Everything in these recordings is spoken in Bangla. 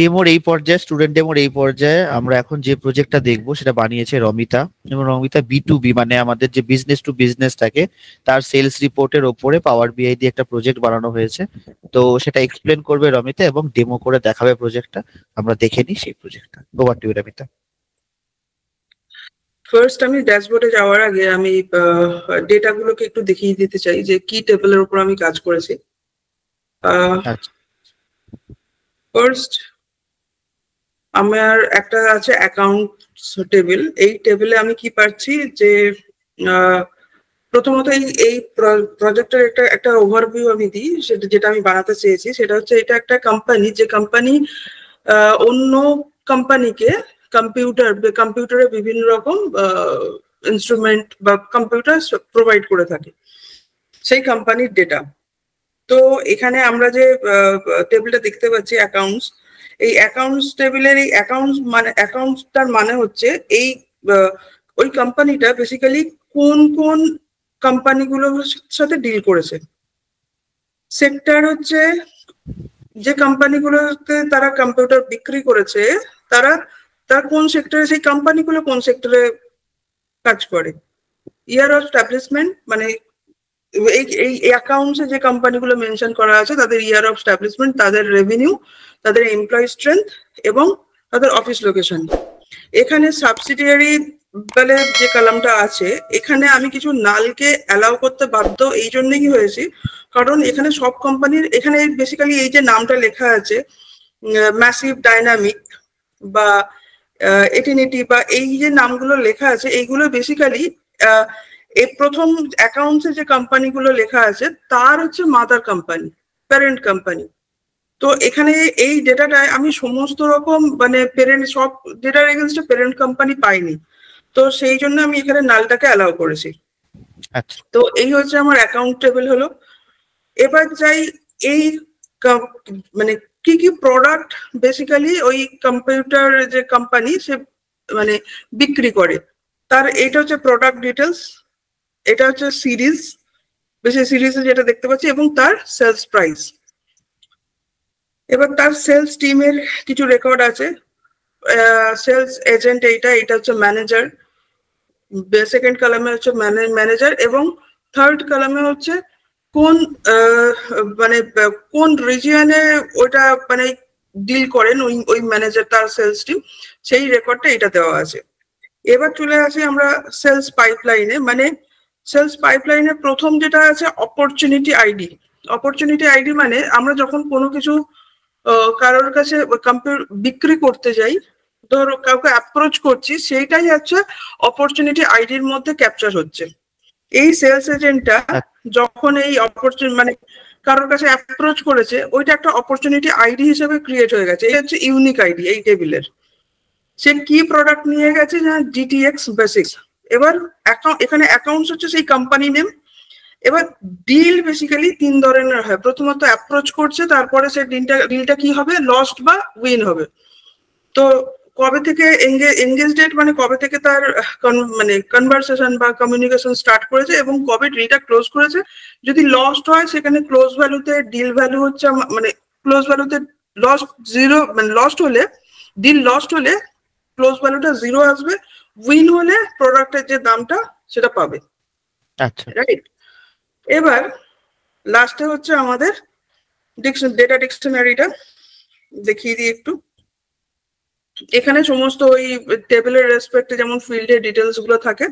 ডেমোর এই পর্যায়ে, স্টুডেন্ট ডেমোর এই পর্যায়ে আমরা এখন যে প্রজেক্টটা দেখবো সেটা বানিয়েছে রমিতা, এবং রমিতা B2B মানে আমাদের যে বিজনেস টু বিজনেস থাকে তার সেলস রিপোর্টের ওপরে পাওয়ার বিআই দিয়ে একটা প্রজেক্ট বানানো হয়েছে। তো সেটা এক্সপ্লেন করবে রমিতা এবং ডেমো করে দেখাবে প্রজেক্টটা। আমরা দেখে নিই সেই প্রজেক্টটা। Over to you Romita. First আমি ড্যাশবোর্ডে যাওয়ার আগে আমি ডেটাগুলোকে একটু দেখিয়ে দিতে চাই যে কি টেবিলের উপর আমি কাজ করেছি। আচ্ছা, ফার্স্ট আমার একটা আছে অ্যাকাউন্টস টেবিল। এই টেবিলে আমি কি পাচ্ছি যে প্রথমত এই প্রজেক্টের একটা ওভারভিউ আমি দিই, সেটা যেটা আমি বানাতে চেয়েছি সেটা হচ্ছে এটা একটা কোম্পানি, যে কোম্পানি অন্য কোম্পানিকে কম্পিউটারে বিভিন্ন রকম ইনস্ট্রুমেন্ট বা কম্পিউটার প্রোভাইড করে থাকে, সেই কোম্পানির ডেটা। তো এখানে আমরা যে টেবিলটা দেখতে পাচ্ছি অ্যাকাউন্টস, এই অ্যাকাউন্টস টেবিলের এই অ্যাকাউন্টসটার মানে হচ্ছে এই ওই কোম্পানিটা বেসিক্যালি কোন কোন কোম্পানিগুলোর সাথে ডিল করেছে। সেক্টর হচ্ছে যে কোম্পানিগুলোতে তারা কম্পিউটার বিক্রি করেছে তারা কোন সেক্টরে, সেই কোম্পানিগুলো কোন সেক্টরে কাজ করে। ইয়ার অফ স্টাবলিশমেন্ট মানে এই অ্যাকাউন্টসে যে কোম্পানিগুলো মেনশন করা আছে তাদের ইয়ার অফ স্টাবলিশমেন্ট, তাদের রেভিনিউ, তাদের এমপ্লয়ি স্ট্রেংথ এবং তাদের অফিস লোকেশন। এখানে সাবসিডিয়ারি বলে যে কলামটা আছে, এখানে আমি কিছু নালকে অ্যালাউ করতে বাধ্য এই জন্যই হয়েছি কারণ এখানে সব কোম্পানির, এখানে বেসিক্যালি এই যে নামটা লেখা আছে ম্যাসিভ ডাইনামিক বা এটিনিটি বা এই যে নামগুলো লেখা আছে এইগুলো বেসিক্যালি এই প্রথম অ্যাকাউন্টসে যে কোম্পানিগুলো লেখা আছে তার হচ্ছে মাদার কোম্পানি, প্যারেন্ট কোম্পানি। তো এখানে এই ডেটাটায় আমি সমস্ত রকম মানে সব ডেটার এগেনস্টে প্যারেন্ট কোম্পানি পাইনি, তো সেই জন্য আমি এখানে নালটাকে অ্যালাউ করেছি। তো এই হচ্ছে আমার অ্যাকাউন্ট টেবিল হলো। এবার যাই এই মানে কি কি প্রোডাক্ট বেসিক্যালি ওই কম্পিউটার যে কোম্পানি সে মানে বিক্রি করে তার, এটা হচ্ছে প্রোডাক্ট ডিটেলস, এটা হচ্ছে সিরিজ, বেশি সিরিজে যেটা দেখতে পাচ্ছি, এবং তার সেলস প্রাইস। এবার তার সেলস টিমের কিছু রেকর্ড আছে, সেলস এজেন্ট এটা হচ্ছে ম্যানেজার, সেকেন্ড কলামে হচ্ছে ম্যানেজার, এবং থার্ড কলামে হচ্ছে কোন মানে কোন রিজিয়নে ওটা মানে ডিল করেন ওই ম্যানেজার, তার সেলস টিম, সেই রেকর্ডটা এটা দেওয়া আছে। এবার চলে আসি আমরা সেলস পাইপলাইনে। মানে সেলস পাইপলাইনে প্রথম যেটা আছে অপরচুনিটি আইডি। অপরচুনিটি আইডি মানে আমরা যখন কোনো কিছু কারোর কাছে বিক্রি করতে যাই, ধরো কাউকে অ্যাপ্রোচ করছি, সেইটাই হচ্ছে অপরচুনিটি আইডির মধ্যে ক্যাপচার হচ্ছে। এই সেলস এজেন্টটা যখন এই অপরচুনিটি মানে কারোর কাছে অ্যাপ্রোচ করেছে, ওইটা একটা অপরচুনিটি আইডি হিসেবে ক্রিয়েট হয়ে গেছে। এই হচ্ছে ইউনিক আইডি এই টেবিলের। সে কি প্রোডাক্ট নিয়ে গেছে না GTX বেসিক্স। এবার এখানে অ্যাকাউন্টস হচ্ছে সেই কোম্পানি নেম। এবার ডিল বেসিক্যালি তিন ধরনের হয়। প্রথমত অ্যাপ্রোচ করছে, তারপরে সে ডিলটা কি হবে, লস্ট বা উইন হবে। তো কবে থেকে এঙ্গেজ ডেট মানে কবে থেকে তার মানে কনভারসেশন বা কমিউনিকেশন স্টার্ট করেছে এবং কবে ডিলটা ক্লোজ করেছে। যদি লস্ট হয় সেখানে ক্লোজ ভ্যালুতে ডিল ভ্যালু হচ্ছে মানে ক্লোজ ভ্যালুতে লস্ট 0 মানে লস্ট হলে ডিল লস্ট হলে ক্লোজ ভ্যালুটা 0 আসবে, উইন হলে প্রোডাক্টের যে দামটা সেটা পাবে। আচ্ছা, রাইট। এবার লাস্টে হচ্ছে আমাদের ডেটা ডিকশনারিটা দেখিয়ে দিই একটু। এখানে সমস্ত ওই টেবিলের রেসপেক্টে যেমন ফিল্ডের ডিটেলস গুলো থাকে,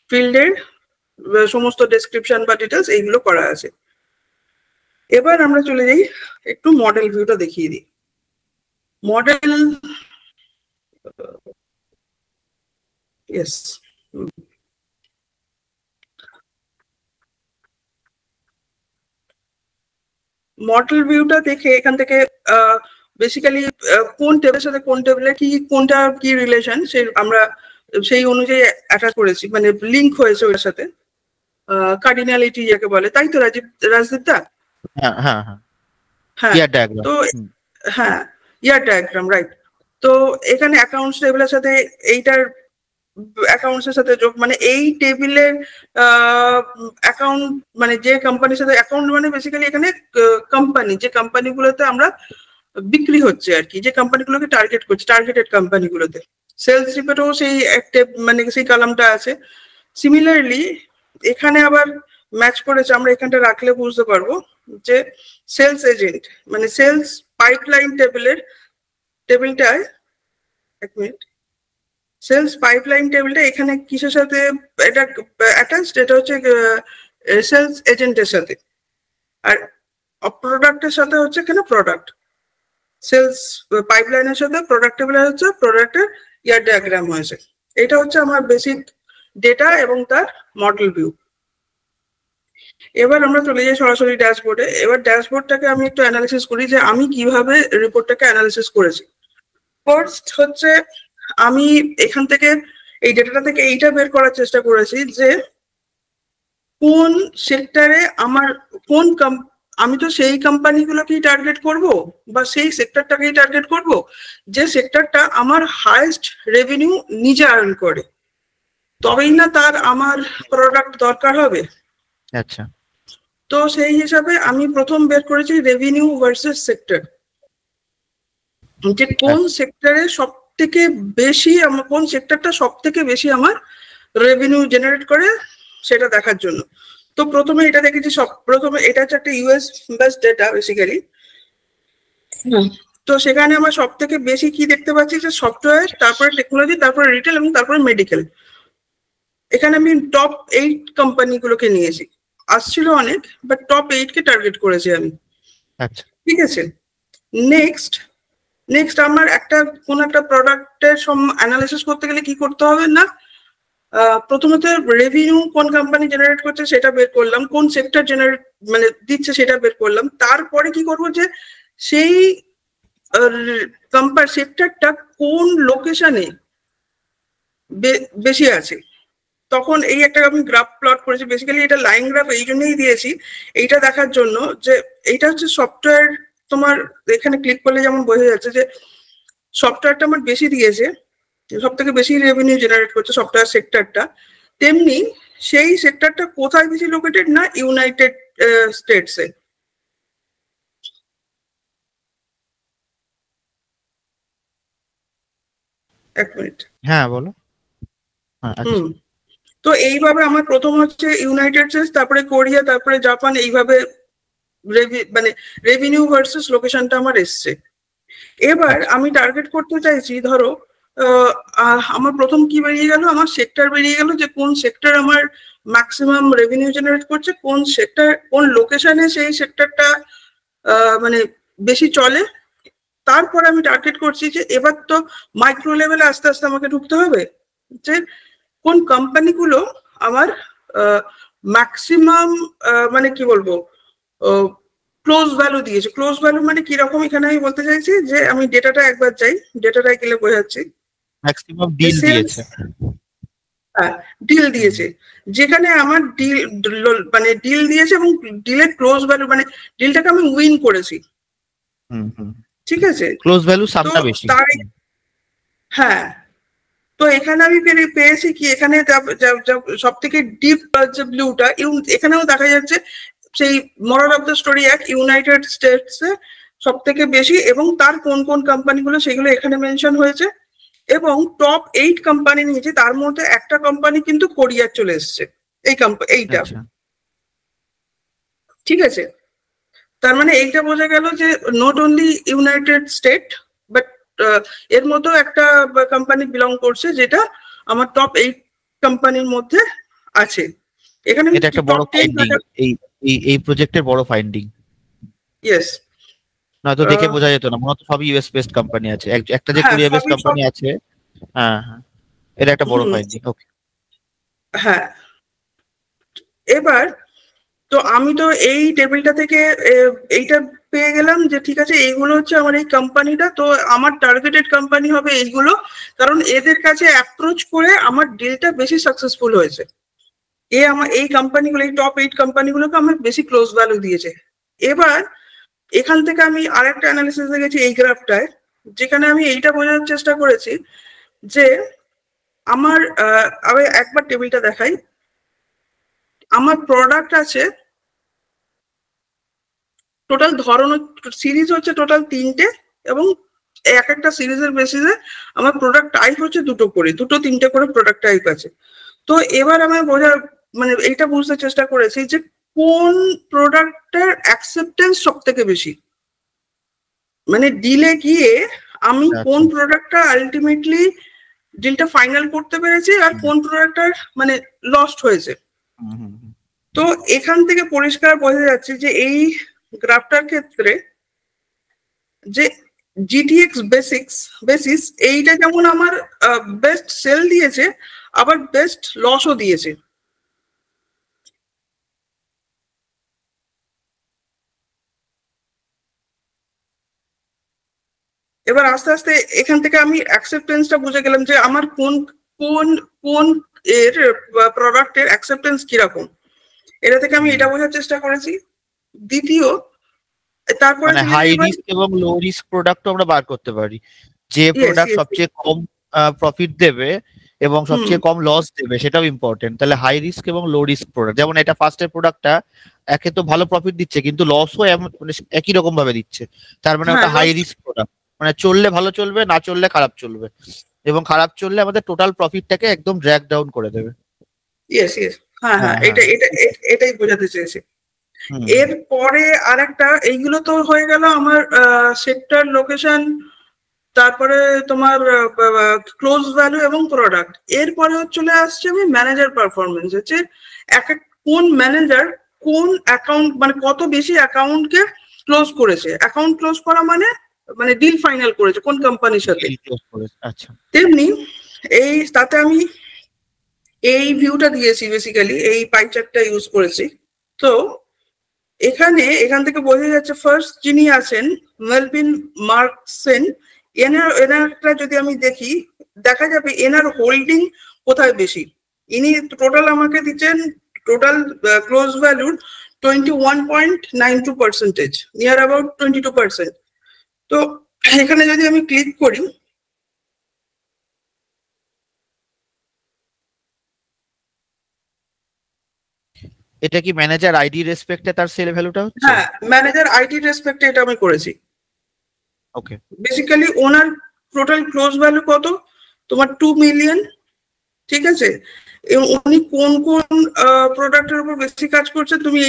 ফিল্ডের সমস্ত ডেসক্রিপশন বা ডিটেলস এইগুলো করা আছে। এবার আমরা চলে যাই একটু মডেল ভিউটা দেখিয়ে দিই। মডেল মডেল ভিউটা দেখে এখান থেকে বেসিক্যালি কোন টেবিলের সাথে কোন টেবিলের কোনটা কি রিলেশন সে আমরা সেই অনুযায়ী অ্যাটাচ করেছি, মানে লিঙ্ক হয়েছে ওর সাথে, কার্ডিনালিটি যাকে বলে, তাই তো রাজদীপ দা? হ্যাঁ, তো হ্যাঁ, ইয়ার ডায়াগ্রাম, রাইট। তো এখানে অ্যাকাউন্টস টেবিলের সাথে এইটার অ্যাকাউন্টসের সাথে যোগ, মানে এই টেবিলের অ্যাকাউন্ট মানে যে কোম্পানির সাথে অ্যাকাউন্ট মানে বেসিক্যালি এখানে কোম্পানি, যে কোম্পানিগুলোতে আমরা বিক্রি হচ্ছে আর কি, যে কোম্পানিগুলোকে টার্গেট করছে, টার্গেটেড কোম্পানিগুলোতে। সেলস রিপোর্টেও সেই একটা মানে সেই কলামটা আছে। সিমিলারলি এখানে আবার ম্যাচ করেছে, আমরা এখানটা রাখলে বুঝতে পারবো যে সেলস এজেন্ট মানে সেলস পাইপলাইন টেবিলটায়, এক মিনিট, সেলস পাইপলাইন টেবিলটা এখানে কিসের সাথে এটা অ্যাটাচড, এটা হচ্ছে সেলস এজেন্টের সাথে, আর প্রোডাক্টের সাথে হচ্ছে এখানে প্রোডাক্ট। সেলস পাইপলাইনের সাথে প্রোডাক্ট টেবিলের হচ্ছে প্রোডাক্টের ইয়ার ডায়াগ্রাম হয়েছে। এটা হচ্ছে আমার বেসিক ডেটা এবং তার মডেল ভিউ। এবার আমরা চলে যাই সরাসরি ড্যাশবোর্ডে। এবার ড্যাশবোর্ডটাকে আমি একটু অ্যানালিসিস করি যে আমি কিভাবে রিপোর্টটাকে অ্যানালিসিস করেছি। ফার্স্ট হচ্ছে আমি এখান থেকে এই ডেটাটা থেকে এইটা বের করার চেষ্টা করেছি যে কোন সেক্টরে আমার আমি তো সেই কোম্পানিগুলোকেই টার্গেট করব বা সেই সেক্টরটাকেই টার্গেট করব যে সেক্টরটা আমার হাইয়েস্ট রেভিনিউ নিজে আর্ন করে, তবেই না তার আমার প্রোডাক্ট দরকার হবে। আচ্ছা, তো সেই হিসাবে আমি প্রথম বের করেছি রেভিনিউ ভার্সেস সেক্টর, যে কোন সেক্টরে সব থেকে বেশি কোন সেক্টরটা সব থেকে বেশি আমার রেভিনিউ জেনারেট করে সেটা দেখার জন্য। তো প্রথমে এটা দেখেছি, প্রথমে এটা হচ্ছে একটা ইউএস বেসড ডেটা বেসিক্যালি। তো সেখানে আমার সব থেকে বেশি কি দেখতে পাচ্ছি যে সফটওয়্যার, তারপরে টেকনোলজি, তারপরে রিটেল এবং তারপরে মেডিকেল। এখানে আমি টপ 8 কোম্পানিগুলোকে নিয়েছি, আসছিল অনেক, বাট টপ 8 কে টার্গেট করেছি আমি। আচ্ছা, ঠিক আছে। নেক্সট আমার কোন একটা প্রোডাক্টের অ্যানালিসিস করতে গেলে কি করতে হবে না, প্রথমত রেভিনিউ কোন কোম্পানি জেনারেট করছে সেটা বের করলাম, কোন সেক্টর জেনারেট মানে দিচ্ছে সেটা বের করলাম। তারপরে কি করব যে সেই সেক্টরটা কোন লোকেশনে বেশি আছে। তখন এই একটা আমি গ্রাফ প্লট করেছি, বেসিক্যালি এটা লাইন গ্রাফ এই জন্যই দিয়েছি, এইটা দেখার জন্য যে এইটা হচ্ছে সফটওয়্যার। তোমার এখানে ক্লিক করলে যেমন বোঝা যাচ্ছে যে সফটওয়্যারটা আমার বেশি দিয়েছে, সব থেকে বেশি রেভিনিউ জেনারেট করছে সফটওয়্যার সেক্টরটা। তেমনি সেই সেক্টরটা কোথায় বেশি লোকেটেড না, ইউনাইটেড স্টেটসে। এক মিনিট, হ্যাঁ বলো। হ্যাঁ, আচ্ছা, তো এইভাবে আমার প্রথম হচ্ছে ইউনাইটেড স্টেটস, তারপরে কোরিয়া, তারপরে জাপান, এইভাবে মানে রেভিনিউ ভার্সেস লোকেশনটা আমার এসছে। এবার আমি টার্গেট করতে চাইছি, ধরো আমার প্রথম কি বেরিয়ে গেল, আমার সেক্টর বেরিয়ে গেল, যে কোন সেক্টর আমার ম্যাক্সিমাম রেভিনিউ জেনারেট করছে, কোন সেক্টর কোন লোকেশনে সেই সেক্টরটা মানে বেশি চলে। তারপর আমি টার্গেট করছি যে এবার তো মাইক্রো লেভেলে আস্তে আস্তে আমাকে ঢুকতে হবে, যে কোন কোম্পানিগুলো আমার ম্যাক্সিমাম মানে কি বলবো ক্লোজ ভ্যালু দিয়েছে। ক্লোজ ভ্যালু মানে কিরকম, এখানে আমি বলতে চাইছি যে আমি ডেটাটা একবার চাই, ডেটাটায় গেলে বোঝাচ্ছি ম্যাক্সিমাম ডিল দিয়েছে। হ্যাঁ, ডিল দিয়েছে, যেখানে আমার মানে ডিল দিয়েছে এবং ডিলের ক্লোজ ভ্যালু মানে ডিলটাকে আমি উইন করেছি। ঠিক আছে, ক্লোজ ভ্যালু সামটা বেশি। হ্যাঁ, তো এখানে আমি পেয়েছি কি, এখানে সব থেকে ডিপ যে ব্লুটা, এখানেও দেখা যাচ্ছে সেই মরাল অফ দ্য স্টোরি এক, ইউনাইটেড স্টেটস এ সব থেকে বেশি, এবং তার কোন কোন কোম্পানিগুলো সেগুলো এখানে মেনশন হয়েছে। এবং টপ 8 কোম্পানি নিয়েছে, তার মধ্যে একটা কোম্পানি কিন্তু কোরিয়ার চলে এসছে, এইটা। ঠিক আছে, তার মানে এইটা বোঝা গেল যে not only United state but এর মধ্যেও একটা কোম্পানি বিলং করছে যেটা আমার টপ 8 কোম্পানির মধ্যে আছে। এখানে এটা একটা বড় ফাইন্ডিং, এই প্রজেক্টের বড় ফাইন্ডিং। ইয়েস, নয়তো দেখে বোঝা যেত না, মনে হতো সব ইউএস বেসড কোম্পানি আছে, একটা যে কোরিয়া বেসড কোম্পানি আছে। হ্যাঁ হ্যাঁ, এটা একটা বড় ফাইন্ডিং। ওকে, হ্যাঁ। এবার তো আমি তো এই টেবিলটা থেকে এইটা পেয়ে গেলাম যে ঠিক আছে, এইগুলো হচ্ছে আমার এই কোম্পানিটা, তো আমার টার্গেটেড কোম্পানি হবে এইগুলো, কারণ এদের কাছে অ্যাপ্রোচ করে আমার ডিলটা বেশি সাকসেসফুল হয়েছে। আমার এই কোম্পানিগুলো, এই টপ 8 কোম্পানিগুলোকে আমার বেশি ক্লোজ ভ্যালু দিয়েছে। এবার এখান থেকে আমি আরেকটা অ্যানালিসিসে গেছি এই গ্রাফটায়, যেখানে আমি এইটা বোঝার চেষ্টা করেছি যে আমার আমি একবার টেবিলটা দেখাই। আমার প্রোডাক্ট আছে টোটাল, ধরন সিরিজ হচ্ছে টোটাল 3টে, এবং এক একটা সিরিজের বেসিসে আমার প্রোডাক্ট টাইপ হচ্ছে দুটো তিনটে করে প্রোডাক্ট টাইপ আছে। তো এবার আমি মানে এইটা বুঝতে চেষ্টা করেছি যে কোন প্রোডাক্টের অ্যাকসেপ্টেন্স সব থেকে বেশি, মানে ডিলে গিয়ে আমি কোন প্রোডাক্টটা আলটিমেটলি ডিলটা ফাইনাল করতে পেরেছি আর কোন প্রোডাক্টটার মানে লস্ট হয়েছে। তো এখান থেকে পরিষ্কার বোঝা যাচ্ছে যে এই গ্রাফটার ক্ষেত্রে যে জিটিএক্স বেসিস এইটা যেমন আমার বেস্ট সেল দিয়েছে আবার বেস্ট লসও দিয়েছে। এবার আস্তে আস্তে এখান থেকে আমি অ্যাকসেপ্টেন্সটা বুঝে গেলাম যে আমার কোন কোন কোন এর প্রোডাক্টের অ্যাকসেপ্টেন্স কিরকম, এটা থেকে আমি এটা বোঝার চেষ্টা করেছি। দ্বিতীয়, তারপরে মানে হাই রিস্ক এবং লো রিস্ক প্রোডাক্ট আমরা বার করতে পারি, যে প্রোডাক্ট সবচেয়ে কম প্রফিট দেবে এবং সবচেয়ে কম লস দেবে সেটাও ইম্পর্টেন্ট। তাহলে হাই রিস্ক এবং লো রিস্ক প্রোডাক্ট, যেমন এটা ফার্স্টের প্রোডাক্টটা একে তো ভালো প্রফিট দিচ্ছে কিন্তু লসও মানে একই রকম ভাবে দিচ্ছে, তার মানে ওটা হাই রিস্ক প্রোডাক্ট। মানে চললে ভালো চলবে, না চললে খারাপ চলবে, এবং খারাপ চললে আমাদের টোটাল প্রফিটটাকে একদম ড্র্যাগ ডাউন করে দেবে। এটাই বোঝাতে চেয়েছি। এরপরে আরেকটা, এইগুলো তো হয়ে গেল আমার সেক্টর, লোকেশন, তারপরে তোমার ক্লোজ ভ্যালু এবং প্রোডাক্ট। এরপরে চলে আসছে আমি ম্যানেজার পারফরমেন্স, হচ্ছে কোন ম্যানেজার কোন অ্যাকাউন্ট মানে কত বেশি অ্যাকাউন্টকে ক্লোজ করেছে। অ্যাকাউন্ট ক্লোজ করা মানে মানে ডিল ফাইনাল করেছে কোন কোম্পানির সাথে। আচ্ছা, তেমনি এই তাতে আমি এই ভিউটা দিয়েছি, বেসিক্যালি এই পাই চার্টটা ইউজ করেছি। তো এখান থেকে বোঝা যাচ্ছে ফার্স্ট যিনি আছেন মেলভিন মার্কসেন, এনারটা যদি আমি দেখি দেখা যাবে এনার হোল্ডিং কোথায় বেশি। ইনি টোটাল আমাকে দিচ্ছেন টোটাল ক্লোজ ভ্যালুর 21.92%, নিয়ার অ্যাবাউট 22%। তো এখানে যদি আমি ক্লিক করি, এটা কি ম্যানেজার আইডি রেসপেক্টে তার সেল ভ্যালুটা হচ্ছে? হ্যাঁ, ম্যানেজার আইডি রেসপেক্টে এটা আমি করেছি। ওকে, বেসিক্যালি ওনার টোটাল ক্লোজ ভ্যালু কত, তোমার 2 মিলিয়ন, ঠিক আছে। এবং উনি কোন কোন প্রোডাক্টের উপর বেশি কাজ করছে তুমি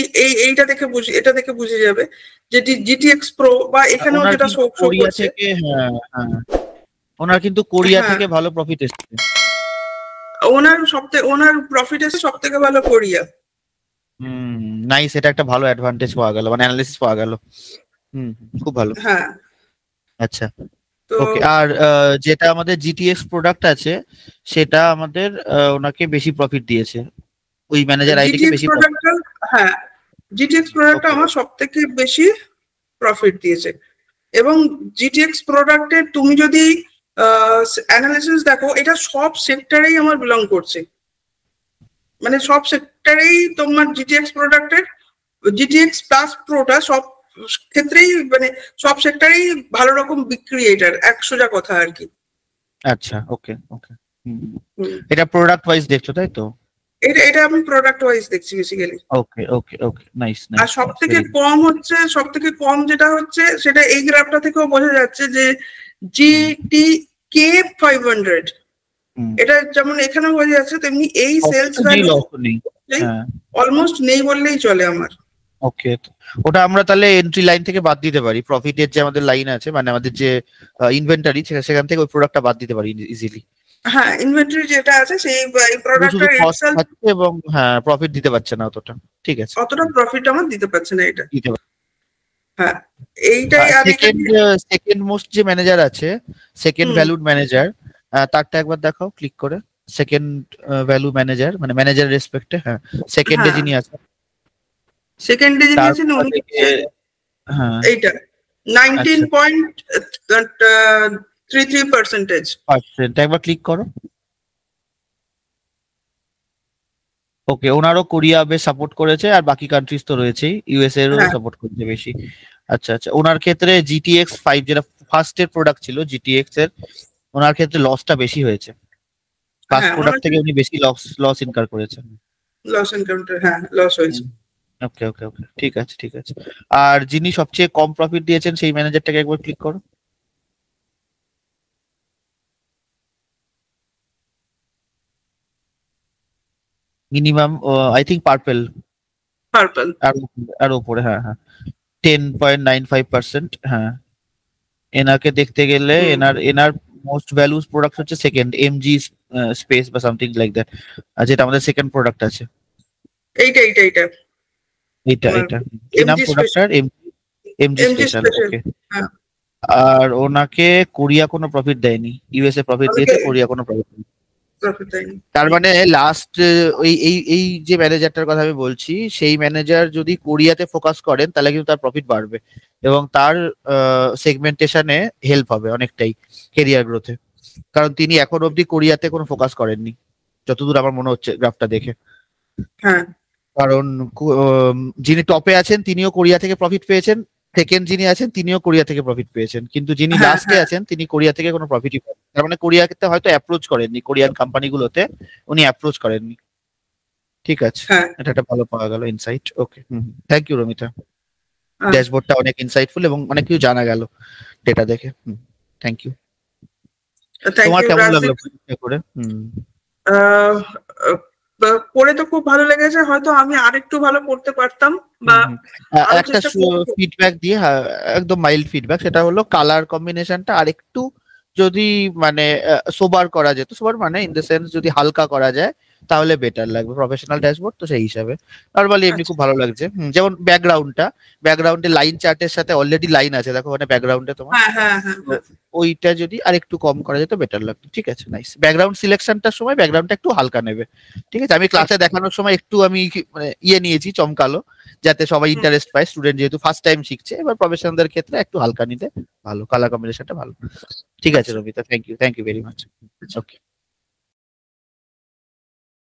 এইটা দেখে এটা দেখে বুঝে যাবে যে জিটিএক্স প্রো বা এখানেও যেটা শো করছে। ওনার কিন্তু কোরিয়া থেকে ভালো প্রফিট এসেছে। ওনার প্রফিট এসে সব থেকে ভালো কোরিয়া। নাইস, এটা একটা ভালো অ্যাডভান্টেজ পাওয়া গেল, মানে অ্যানালিসিস পাওয়া গেল। খুব ভালো। হ্যাঁ, আচ্ছা, ওকে। আর যেটা আমাদের জিটিএক্স প্রোডাক্ট আছে সেটা আমাদের ওনাকে বেশি প্রফিট দিয়েছে, ওই ম্যানেজার আইডি কে বেশি প্রফিট। হ্যাঁ, জিটিএক্স প্রোডাক্টটা আমার সবথেকে বেশি প্রফিট দিয়েছে। এবং জিটিএক্স প্রোডাক্টের তুমি যদি অ্যানালিসিস দেখো, এটা সব সেক্টরেই আমার বিলং করছে, মানে সব সেক্টরেই তোমার জিটিএক্স প্রোডাক্টের জিটিএক্স প্লাস প্রোটা সব ক্ষেত্রেই মানে সব সেক্টরেই ভালো রকম বিক্রি, এটার 100 কথা আর কি। আচ্ছা, ওকে ওকে। এটা প্রোডাক্ট ওয়াইজ দেখছো তাই তো? এটা আমি প্রোডাক্ট ওয়াইজ দেখছি বেসিক্যালি। ওকে ওকে ওকে, নাইস নাইস। আর সবথেকে কম যেটা হচ্ছে সেটা এই গ্রাফটা থেকেও বোঝা যাচ্ছে যে জিটিকে 500, এটা যেমন এখানে বোঝা যাচ্ছে তেমনি এই সেলস ভ্যালু অলমোস্ট নেই বললেই চলে আমার। ওকে, ওটা আমরা তাহলে এন্ট্রি লাইন থেকে বাদ দিতে পারি, প্রফিটের যে আমাদের লাইন আছে মানে আমাদের যে ইনভেন্টরি সেখান থেকে ওই প্রোডাক্টটা বাদ দিতে পারি ইজিলি। হ্যাঁ, ইনভেন্টরি যেটা আছে সেই প্রোডাক্টটা ইটসেলফ এবং হ্যাঁ প্রফিট দিতে পারছে না অতটা, ঠিক আছে, অতটা প্রফিট আমার দিতে পারছে না এটা। হ্যাঁ, এইটাই। সেকেন্ড মোস্ট যে ম্যানেজার আছে, সেকেন্ড ভ্যালুড ম্যানেজার, তারটা একবার দেখাও ক্লিক করে। সেকেন্ড ভ্যালু ম্যানেজার মানে ম্যানেজার রেসপেক্টে, হ্যাঁ সেকেন্ডে যিনি আছেন, সেকেন্ডে যিনি আছেন উনি হ্যাঁ এইটা 19.33%। একবার ক্লিক করো। ওকে, ওনারও কোরিয়া বেশ সাপোর্ট করেছে আর বাকি কান্ট্রিজ তো রয়েছেই, ইউএসএ এরও সাপোর্ট করছে বেশি। আচ্ছা আচ্ছা, ওনার ক্ষেত্রে জিটিএক্স 5 যেটা ফার্স্টের প্রোডাক্ট ছিল জিটিএক্স এর, ওনার ক্ষেত্রে লসটা বেশি হয়েছে, ফার্স্ট প্রোডাক্ট থেকে উনি বেশি লস ইনকার করেছেন। লস হয়েছে। ওকে ওকে ওকে, ঠিক আছে ঠিক আছে। আর যিনি সবচেয়ে কম প্রফিট দিয়েছেন সেই ম্যানেজারটাকে একবার ক্লিক করো। Minimum I think purple purple. আর ওপরে, হ্যাঁ হ্যাঁ, 10.95%, হ্যাঁ। এনাকে দেখতে গেলে হুম, এনার এনার মোস্ট ভ্যালুস প্রোডাক্ট হচ্ছে সেকেন্ড এমজি স্পেস বা সামথিং লাইক দ্যাট, যেটা আমাদের সেকেন্ড প্রোডাক্ট আছে। এইটা এটা তোমার এটা কি নাম এমজি স্পেশাল। প্রোডাক্টটার? MG MG special, special. Okay. হ্যাঁ। আর ওনাকে কোরিয়া কোনো প্রফিট দেয়নি, ইউএসএ প্রফিট আমাকে দিয়েছে, কোরিয়া কোনো প্রফিট দেয়নি। প্রফিট দেয়নি। তার মানে লাস্ট ওই এই এই যে ম্যানেজারটার কথা আমি বলছি, সেই ম্যানেজার যদি কোরিয়াতে ফোকাস করেন তাহলে কিন্তু তার প্রফিট বাড়বে এবং তার সেগমেন্টেশনে হেল্প হবে অনেকটাই কেরিয়ার গ্রোথে। কারণ তিনি এখন অবধি কোরিয়াতে কোনো ফোকাস করেননি, যতদূর আমার মনে হচ্ছে গ্রাফটা দেখে। হ্যাঁ কারণ যিনি টপে আছেন তিনিও কোরিয়া থেকে প্রফিট পেয়েছেন, সেকেন্ড যিনি আছেন তিনিও কোরিয়া থেকে প্রফিট পেয়েছেন, কিন্তু যিনি হ্যাঁ লাস্টে হ্যাঁ আছেন তিনি কোরিয়া থেকে কোনো প্রফিটই পান, তার মানে কোরিয়াতে হয়তো অ্যাপ্রোচ করেননি, কোরিয়ান কোম্পানিগুলোতে উনি অ্যাপ্রোচ করেননি। ঠিক আছে, হ্যাঁ এটা একটা ভালো পাওয়া গেল insight. Okay, thank you Romita. হ্যাঁ। ড্যাশবোর্ডটা অনেক ইনসাইটফুল এবং অনেক কিছু জানা গেল ডেটা দেখে। Thank you. থ্যাংক তোমার ইউ কেমন লাগলো রাজদীপ। পরীক্ষা করে? আহ, পড়ে তো খুব ভালো লেগেছে, হয়তো আমি আরেকটু ভালো করতে পারতাম বা হুম হুম। আরো একটা চেষ্টা করবো। ফিডব্যাক দিয়ে, হ্যাঁ, একদম মাইল্ড ফিডব্যাক, সেটা হলো কালার কম্বিনেশনটা আরেকটু যদি মানে সোবার করা যেত, সোবার মানে ইন দ্য সেন্স যদি হালকা করা যায় তাহলে বেটার লাগবে, প্রফেশনাল ড্যাশবোর্ড তো সেই হিসাবে। নরমালি এমনি আচ্ছা। খুব ভালো লাগছে। যেমন ব্যাকগ্রাউন্ডে লাইন চার্টের সাথে অলরেডি লাইন আছে, দেখো মানে ব্যাকগ্রাউন্ডে তোমার, হ্যাঁ হ্যাঁ হ্যাঁ তো হ্যাঁ। ওইটা যদি আরেকটু কম করা যেত বেটার লাগতো। ঠিক আছে, নাইস। ব্যাকগ্রাউন্ড সিলেকশনটার সময় ব্যাকগ্রাউন্ডটা একটু হালকা নেবে। ঠিক আছে, আমি ক্লাসে আচ্ছা। দেখানোর সময় একটু আমি মানে নিয়েছি চমকালো, যাতে সবাই হুম। ইন্টারেস্ট পায়, স্টুডেন্ট যেহেতু ফার্স্ট টাইম শিখছে। এবার প্রফেশনালদের ক্ষেত্রে একটু হালকা নিতে ভালো, কালার কম্বিনেশনটা ভালো। ঠিক আছে Rabita, thank you very much. Okay.